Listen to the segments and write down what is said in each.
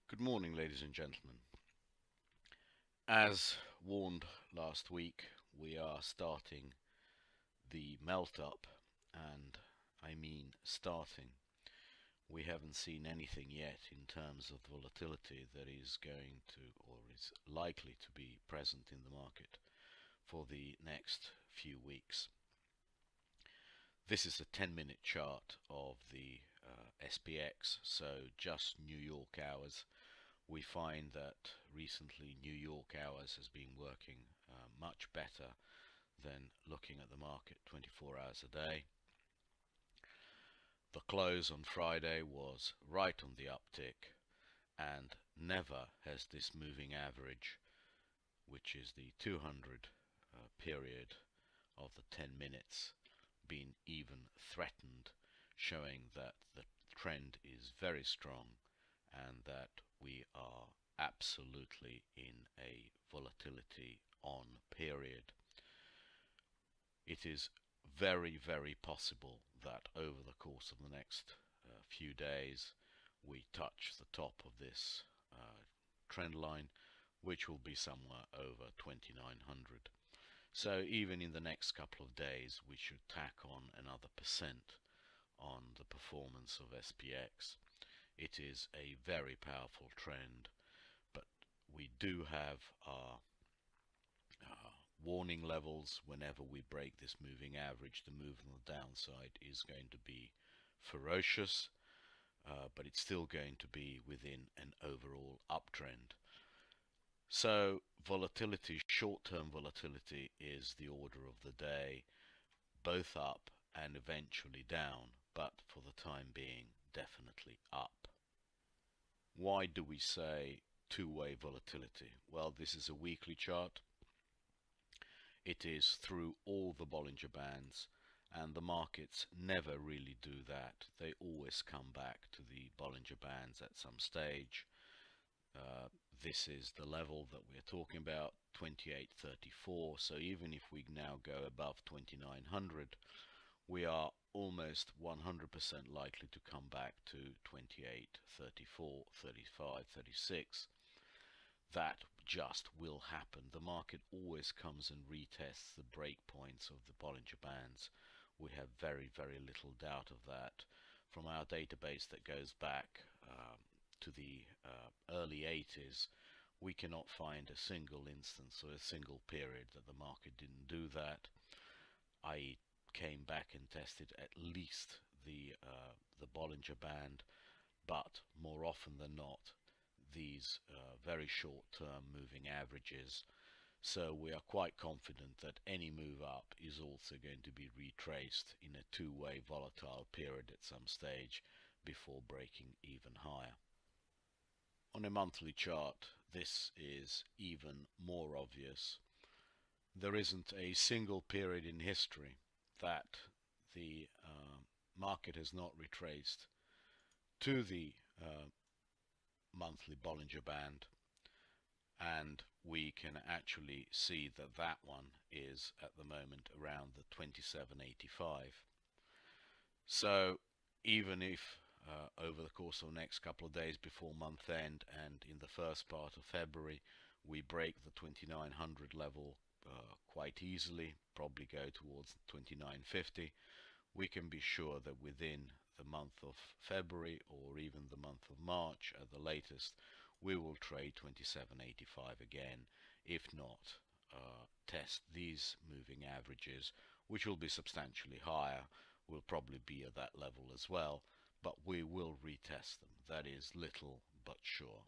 Good morning, ladies and gentlemen. As warned last week, we are starting the melt up, and I mean starting. We haven't seen anything yet in terms of volatility that is going to or is likely to be present in the market for the next few weeks. This is a 10-minute chart of the SPX, so just New York hours. We find that recently New York hours has been working much better than looking at the market 24 hours a day. The close on Friday was right on the uptick, and never has this moving average, which is the 200 period of the 10 minutes, been even threatened, showing that the trend is very strong and that we are absolutely in a volatility on period. It is very possible that over the course of the next few days we touch the top of this trend line, which will be somewhere over 2900. So even in the next couple of days we should tack on another percent on the performance of SPX. It is a very powerful trend, but we do have our warning levels. Whenever we break this moving average, the move on the downside is going to be ferocious, but it's still going to be within an overall uptrend. So volatility, short-term volatility, is the order of the day, both up and eventually down, but for the time being definitely up. Why do we say two-way volatility? Well, this is a weekly chart. It is through all the Bollinger Bands, and the markets never really do that. They always come back to the Bollinger Bands at some stage. This is the level that we're talking about, 2834. So even if we now go above 2900, we are almost 100% likely to come back to 28, 34, 35, 36. That just will happen. The market always comes and retests the breakpoints of the Bollinger Bands. We have very little doubt of that. From our database that goes back to the early 80s, we cannot find a single instance or a single period that the market didn't do that. I came back and tested at least the Bollinger Band, but more often than not these very short-term moving averages. So we are quite confident that any move up is also going to be retraced in a two-way volatile period at some stage before breaking even higher. On a monthly chart, this is even more obvious. There isn't a single period in history that the market has not retraced to the monthly Bollinger Band, and we can actually see that that one is at the moment around the 2785. So even if over the course of the next couple of days before month end and in the first part of February we break the 2900 level quite easily, probably go towards 2950, we can be sure that within the month of February or even the month of March at the latest, we will trade 2785 again, if not test these moving averages, which will be substantially higher. Will probably be at that level as well, but we will retest them. That is little but sure.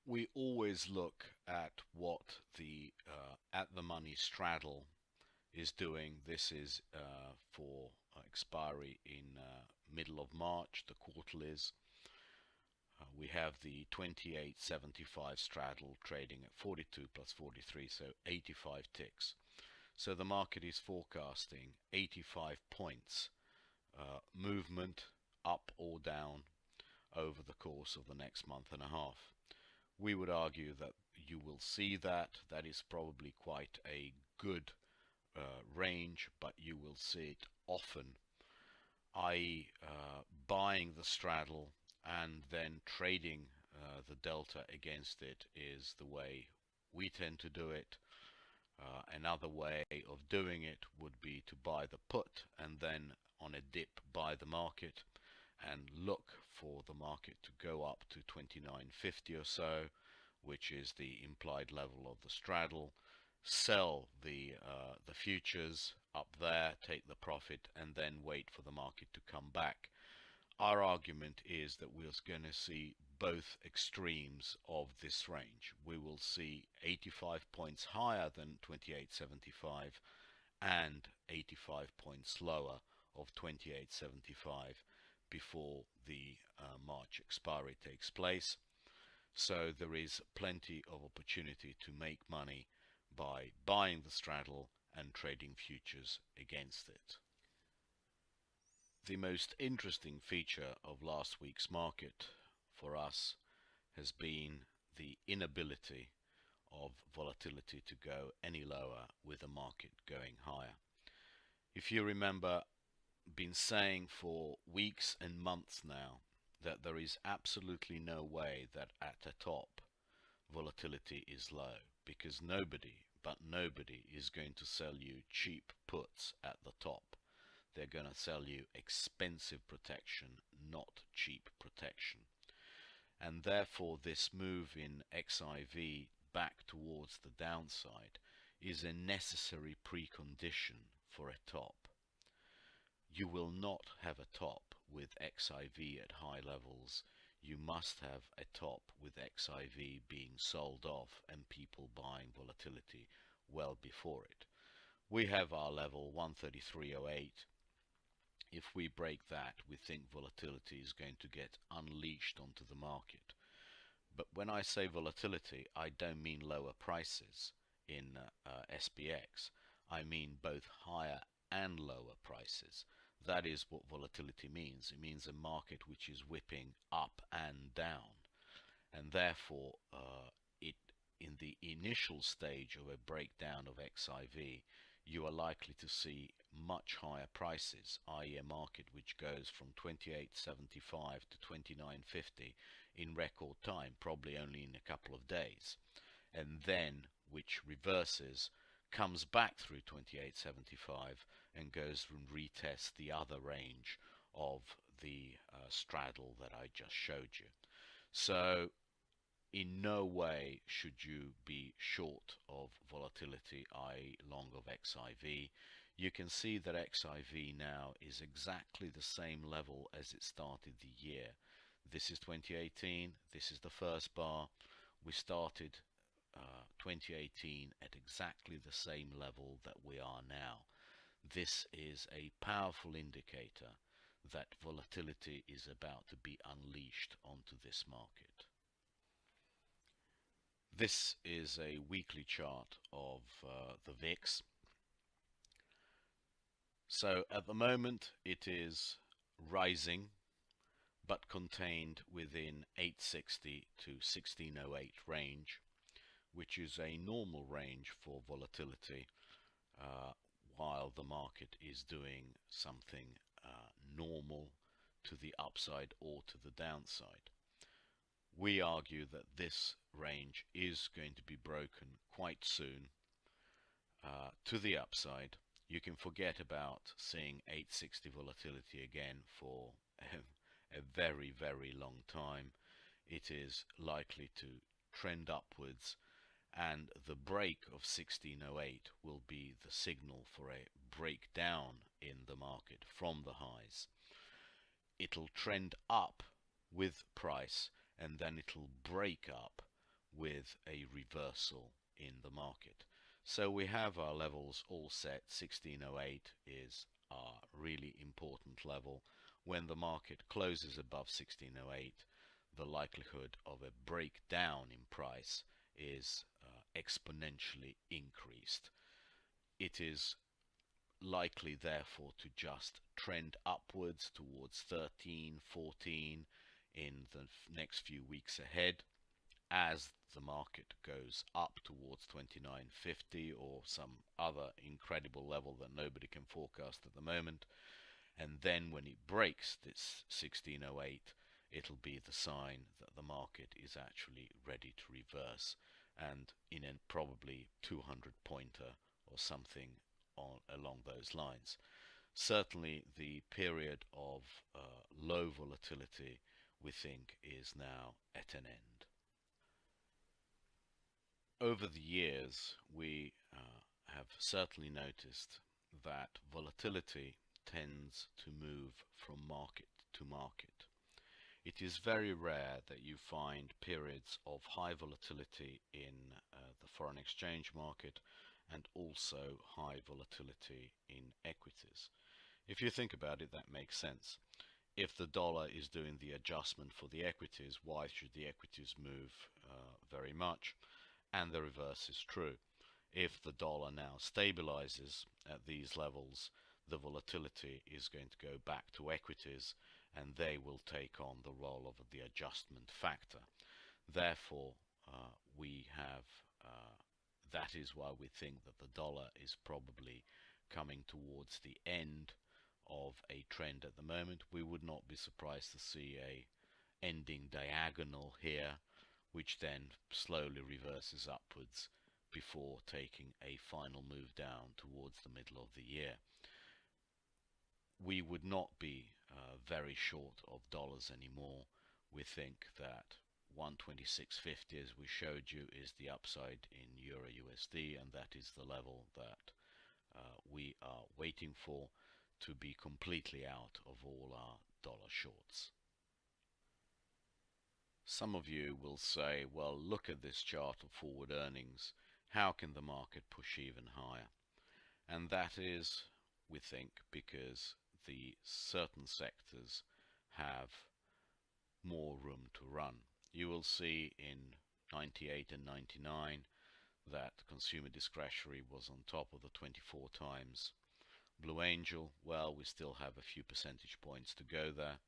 We always look at what the at the money straddle is doing. This is for expiry in middle of March, the quarterlies. We have the 28.75 straddle trading at 42 plus 43, so 85 ticks. So the market is forecasting 85 points movement up or down over the course of the next month and a half. We would argue that you will see that. That is probably quite a good range, but you will see it often. i.e. buying the straddle and then trading the delta against it is the way we tend to do it. Another way of doing it would be to buy the put and then on a dip buy the market and look for the market to go up to 29.50 or so, which is the implied level of the straddle. Sell the futures up there, take the profit, and then wait for the market to come back. Our argument is that we're going to see both extremes of this range. We will see 85 points higher than 28.75 and 85 points lower of 28.75 before the March expiry takes place. So there is plenty of opportunity to make money by buying the straddle and trading futures against it. The most interesting feature of last week's market for us has been the inability of volatility to go any lower with the market going higher. If you remember, been saying for weeks and months now that there is absolutely no way that at the top volatility is low, because nobody is going to sell you cheap puts at the top. They're going to sell you expensive protection, not cheap protection. And therefore this move in XIV back towards the downside is a necessary precondition for a top. You will not have a top with XIV at high levels. You must have a top with XIV being sold off and people buying volatility well before it. We have our level 133.08. If we break that, we think volatility is going to get unleashed onto the market. But when I say volatility, I don't mean lower prices in SPX. I mean both higher and lower prices. That is what volatility means. It means a market which is whipping up and down. And therefore, in the initial stage of a breakdown of XIV, you are likely to see much higher prices, i.e. a market which goes from 28.75 to 29.50 in record time, probably only in a couple of days, and then which reverses, comes back through 28.75 and goes and retests the other range of the straddle that I just showed you. So in no way should you be short of volatility, i.e. long of XIV. You can see that XIV now is exactly the same level as it started the year. This is 2018, this is the first bar. We started 2018 at exactly the same level that we are now. This is a powerful indicator that volatility is about to be unleashed onto this market. This is a weekly chart of the VIX. So at the moment it is rising, but contained within 860 to 1608 range, which is a normal range for volatility, while the market is doing something normal to the upside or to the downside. We argue that this range is going to be broken quite soon to the upside. You can forget about seeing 860 volatility again for a very, very long time. It is likely to trend upwards, and the break of 1608 will be the signal for a breakdown in the market from the highs. It'll trend up with price, and then it'll break up with a reversal in the market. So we have our levels all set. 1608 is our really important level. When the market closes above 1608, the likelihood of a breakdown in price is exponentially increased. It is likely therefore to just trend upwards towards 13, 14 in the next few weeks ahead, as the market goes up towards 29.50 or some other incredible level that nobody can forecast at the moment. And then when it breaks this 1608, it'll be the sign that the market is actually ready to reverse, and in a probably 200 pointer or something along those lines. Certainly the period of low volatility, we think, is now at an end. Over the years, we have certainly noticed that volatility tends to move from market to market. It is very rare that you find periods of high volatility in the foreign exchange market and also high volatility in equities. If you think about it, that makes sense. If the dollar is doing the adjustment for the equities, why should the equities move very much? And the reverse is true. If the dollar now stabilizes at these levels, the volatility is going to go back to equities, and they will take on the role of the adjustment factor. Therefore, we have that is why we think that the dollar is probably coming towards the end of a trend at the moment. We would not be surprised to see a ending diagonal here, which then slowly reverses upwards before taking a final move down towards the middle of the year. We would not be very short of dollars anymore. We think that 126.50, as we showed you, is the upside in Euro USD, and that is the level that we are waiting for to be completely out of all our dollar shorts. Some of you will say, well, look at this chart of forward earnings. How can the market push even higher? And that is, we think, because the certain sectors have more room to run. You will see in 98 and 99 that consumer discretionary was on top of the 24 times. Blue Angel, well, we still have a few percentage points to go there,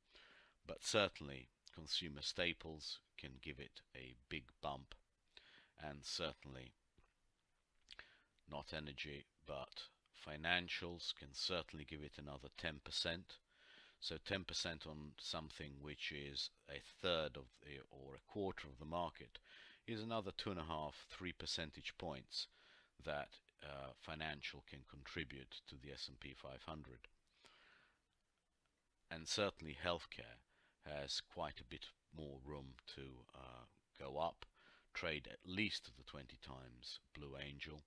but certainly consumer staples can give it a big bump, and certainly not energy but financials can certainly give it another 10%. So 10% on something which is a third of the, or a quarter of the market, is another 2.5–3 percentage points that financial can contribute to the S&P 500. And certainly healthcare has quite a bit more room to go up, trade at least to the 20 times Blue Angel.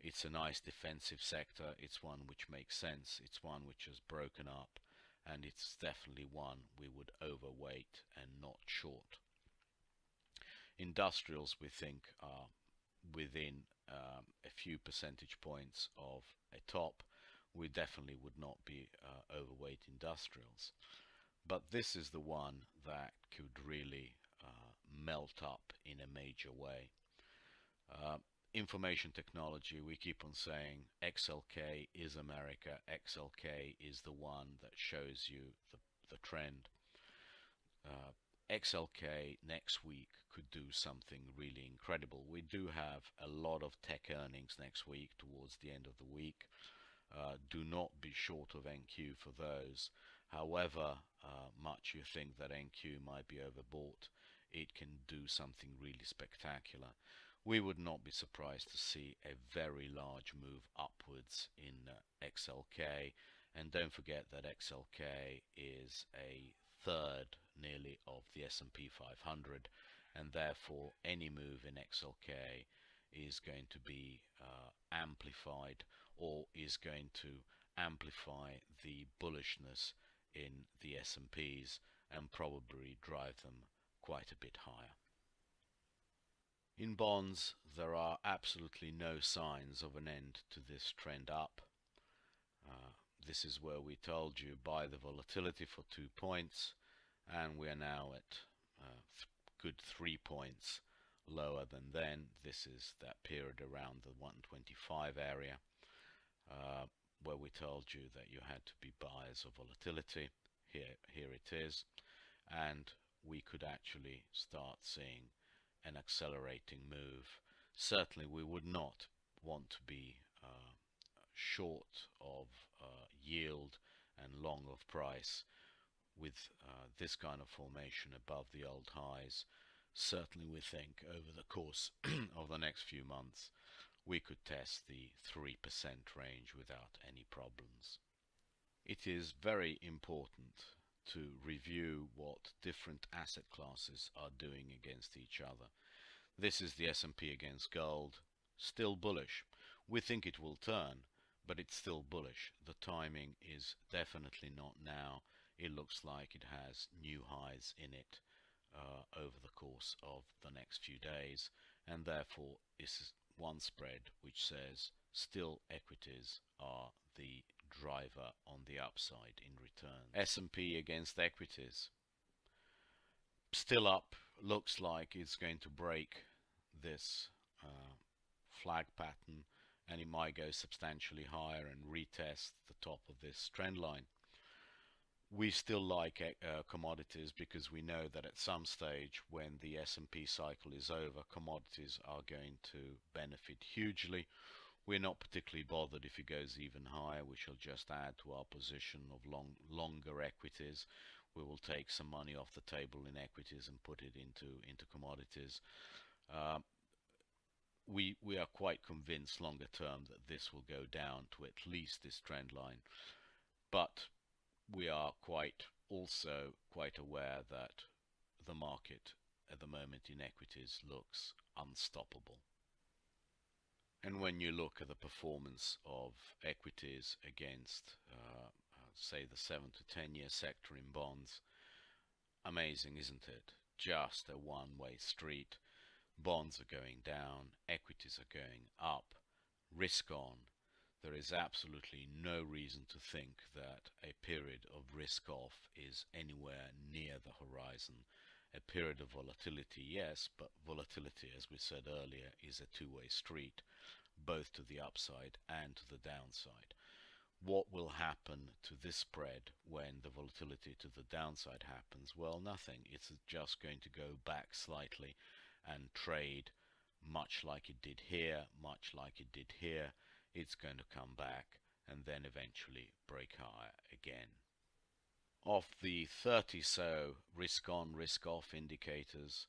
It's a nice defensive sector. It's one which makes sense. It's one which has broken up, and it's definitely one we would overweight and not short. Industrials, we think, are within a few percentage points of a top. We definitely would not be overweight industrials. But this is the one that could really melt up in a major way. Information technology, we keep on saying XLK is America. XLK is the one that shows you the trend. XLK next week could do something really incredible. We do have a lot of tech earnings next week towards the end of the week. Do not be short of NQ for those. However much you think that NQ might be overbought, it can do something really spectacular. We would not be surprised to see a very large move upwards in XLK. And don't forget that XLK is a third nearly of the S&P 500, and therefore any move in XLK is going to be amplified, or is going to amplify the bullishness in the S&Ps and probably drive them quite a bit higher. In bonds, there are absolutely no signs of an end to this trend up. This is where we told you buy the volatility for 2 points, and we are now at good 3 points lower than then. This is that period around the 125 area, where we told you that you had to be buyers of volatility. Here it is, and we could actually start seeing an accelerating move. Certainly we would not want to be short of yield and long of price with this kind of formation above the old highs. Certainly we think over the course of the next few months we could test the 3% range without any problems. It is very important to review what different asset classes are doing against each other. This is the S&P against gold, still bullish. We think it will turn, but it's still bullish. The timing is definitely not now. It looks like it has new highs in it over the course of the next few days, and therefore this is one spread which says still equities are the driver on the upside in return. S&P against equities, still up, looks like it's going to break this flag pattern, and it might go substantially higher and retest the top of this trend line. We still like commodities because we know that at some stage when the S&P cycle is over, commodities are going to benefit hugely. We're not particularly bothered if it goes even higher. We shall just add to our position of longer equities. We will take some money off the table in equities and put it into commodities. We are quite convinced longer term that this will go down to at least this trend line, but we are also quite aware that the market at the moment in equities looks unstoppable. And when you look at the performance of equities against say the 7 to 10 year sector in bonds, amazing, isn't it? Just a one-way street. Bonds are going down, equities are going up, risk on. There is absolutely no reason to think that a period of risk off is anywhere near the horizon. A period of volatility, yes, but volatility, as we said earlier, is a two-way street, both to the upside and to the downside. What will happen to this spread when the volatility to the downside happens? Well, nothing. It's just going to go back slightly and trade much like it did here, much like it did here. It's going to come back and then eventually break higher again. Of the 30 so risk on, risk off indicators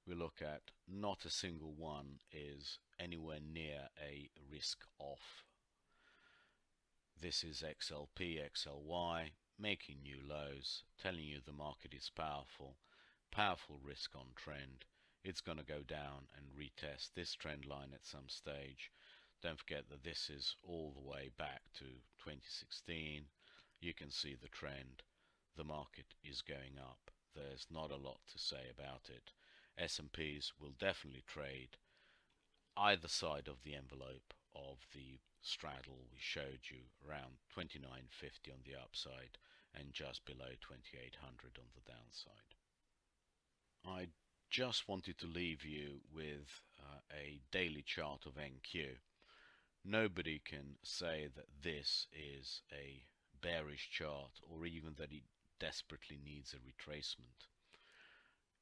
we look at, not a single one is anywhere near a risk off. This is XLP, XLY, making new lows, telling you the market is powerful, powerful risk on trend. It's going to go down and retest this trend line at some stage. Don't forget that this is all the way back to 2016. You can see the trend. The market is going up. There's not a lot to say about it. S&Ps will definitely trade either side of the envelope of the straddle we showed you, around 2950 on the upside and just below 2800 on the downside. I just wanted to leave you with a daily chart of NQ. Nobody can say that this is a bearish chart or even that it desperately needs a retracement.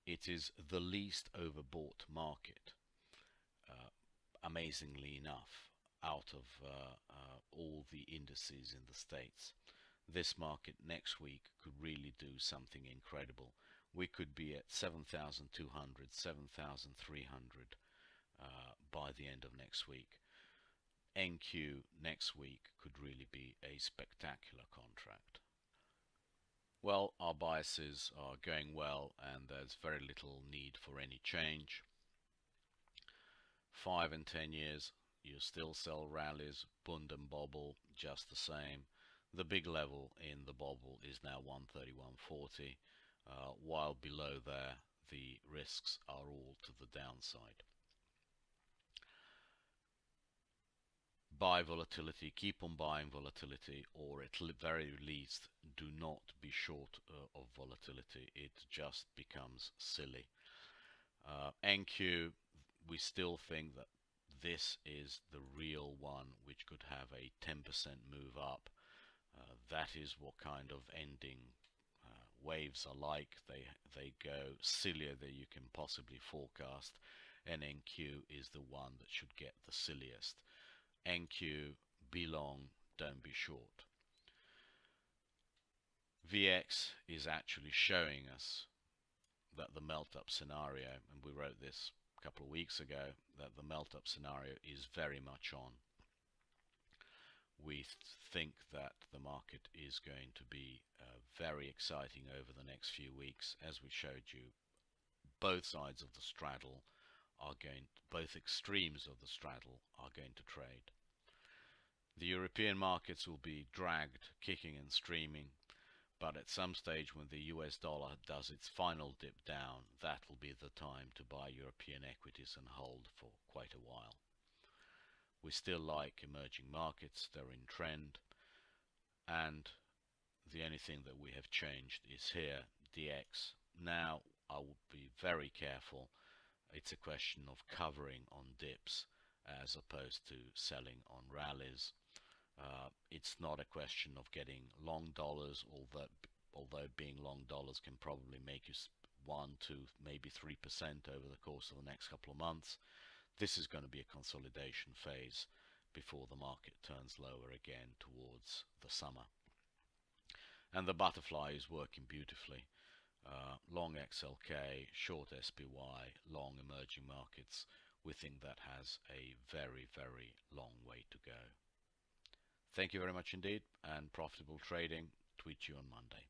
It is the least overbought market, amazingly enough, out of all the indices in the States. This market next week could really do something incredible. We could be at 7,200, 7,300 by the end of next week. NQ next week could really be a spectacular contract. Well, our biases are going well and there's very little need for any change. 5 and 10 years, you still sell rallies, Bund and Bobble, just the same. The big level in the Bobble is now 131.40, while below there the risks are all to the downside. Buy volatility, keep on buying volatility, or at the very least do not be short of volatility. It just becomes silly. NQ, we still think that this is the real one which could have a 10% move up. That is what kind of ending waves are like. They go sillier than you can possibly forecast, and NQ is the one that should get the silliest. NQ, be long, don't be short. VX is actually showing us that the melt-up scenario, and we wrote this a couple of weeks ago, that the melt-up scenario is very much on. We think that the market is going to be very exciting over the next few weeks. As we showed you, both sides of the straddle are going, both extremes of the straddle are going to trade. The European markets will be dragged kicking and streaming, but at some stage when the US dollar does its final dip down, that will be the time to buy European equities and hold for quite a while. We still like emerging markets, they're in trend, and the only thing that we have changed is here, DX. Now I would be very careful. It's a question of covering on dips as opposed to selling on rallies. It's not a question of getting long dollars, although being long dollars can probably make you 1, 2, maybe 3% over the course of the next couple of months. This is going to be a consolidation phase before the market turns lower again towards the summer. And the butterfly is working beautifully. Long XLK, short SPY, long emerging markets. We think that has a very, very long way to go. Thank you very much indeed, and profitable trading. Tweet you on Monday.